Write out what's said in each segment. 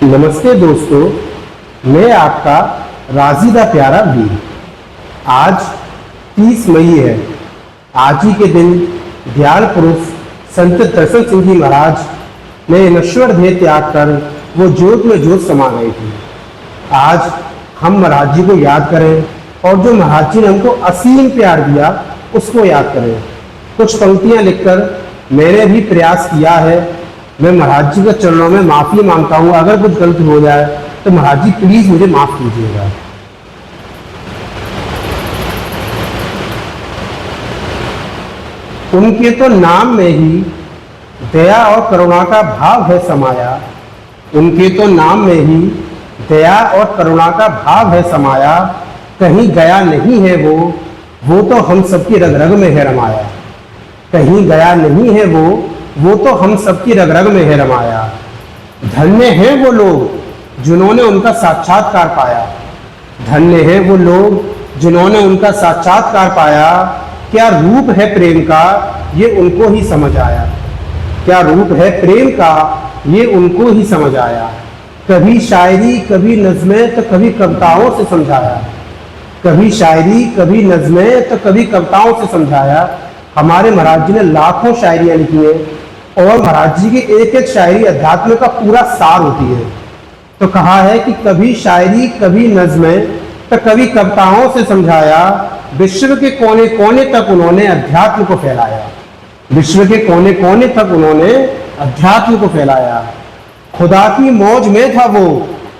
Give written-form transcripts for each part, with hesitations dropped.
नमस्ते दोस्तों, मैं आपका राजीदा प्यारा वीर। आज 30 मई है। आज ही के दिन दयाल पुरुष संत दर्शन सिंह जी महाराज ने नश्वर देह त्याग कर वो ज्योत में ज्योत समा गए थे। आज हम महाराज जी को याद करें और जो महाराज जी ने हमको असीम प्यार दिया उसको याद करें। कुछ पंक्तियां लिखकर मैंने भी प्रयास किया है। मैं महाराज जी के चरणों में माफ़ी मांगता हूँ। अगर कुछ गलत हो जाए तो महाराज जी प्लीज़ मुझे माफ़ कीजिएगा। उनके तो नाम में ही दया और करुणा का भाव है समाया। उनके तो नाम में ही दया और करुणा का भाव है समाया। कहीं गया नहीं है वो तो हम सबकी रग रग में है रमाया। कहीं गया नहीं है वो तो हम सबकी रग रग में है रमाया। धन्य हैं वो लोग जिन्होंने उनका साक्षात्कार पाया। धन्य हैं वो लोग जिन्होंने उनका साक्षात्कार पाया। क्या रूप है प्रेम का ये उनको ही समझ आया। क्या रूप है प्रेम का ये उनको ही समझ आया। कभी शायरी कभी नज़में तो कभी कविताओं से समझाया। कभी शायरी कभी नज़में तो कभी कविताओं से समझाया। हमारे महाराज जी ने लाखों शायरियाँ लिखी हैं और महाराज जी की एक एक शायरी अध्यात्म का पूरा सार होती है। तो कहा है कि कभी शायरी कभी नज़में तो कभी कविताओं से समझाया। विश्व के कोने कोने तक उन्होंने अध्यात्म को फैलाया। विश्व के कोने कोने तक उन्होंने अध्यात्म को फैलाया। खुदा की मौज में था वो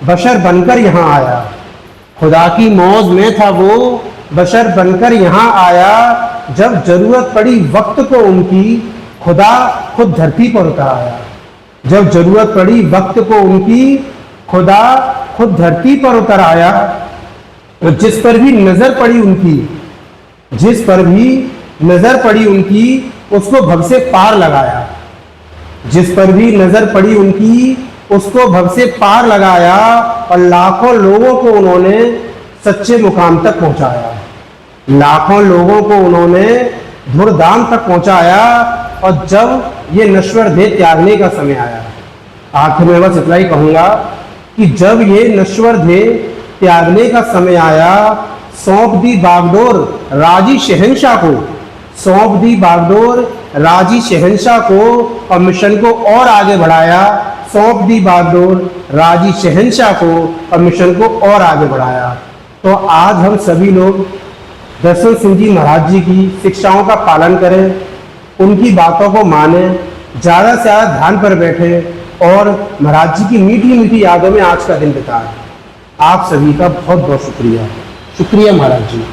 बशर बनकर यहाँ आया। खुदा की मौज में था वो बशर बनकर यहाँ आया। जब जरूरत पड़ी वक्त को उनकी खुदा खुद धरती पर उतर आया। जब जरूरत पड़ी वक्त को उनकी खुदा खुद धरती पर उतर आया। जिस पर भी नजर पड़ी उनकी जिस पर भी नजर पड़ी उनकी उसको भव से पार लगाया। जिस पर भी नजर पड़ी उनकी उसको भव से पार लगाया। और लाखों लोगों को उन्होंने सच्चे मुकाम तक पहुंचाया। लाखों लोगों को उन्होंने धुरधाम तक पहुंचाया। और जब ये नश्वर देह त्यागने का समय आया, आखिर में बस इतना ही कहूंगा कि जब ये नश्वर देह त्यागने का समय आया, सौंप दी बागडोर राजी शहंशाह को। सौंप दी बागडोर राजी शहंशाह को और मिशन को और आगे बढ़ाया। सौंप दी बागडोर राजी शहंशाह को और मिशन को और आगे बढ़ाया। तो आज हम सभी लोग दर्शन सिंह जी महाराज जी की शिक्षाओं का पालन करें, उनकी बातों को माने, ज़्यादा से ज़्यादा ध्यान पर बैठे और महाराज जी की मीठी मीठी यादों में आज का दिन बिताएं। आप सभी का बहुत बहुत शुक्रिया। शुक्रिया महाराज जी।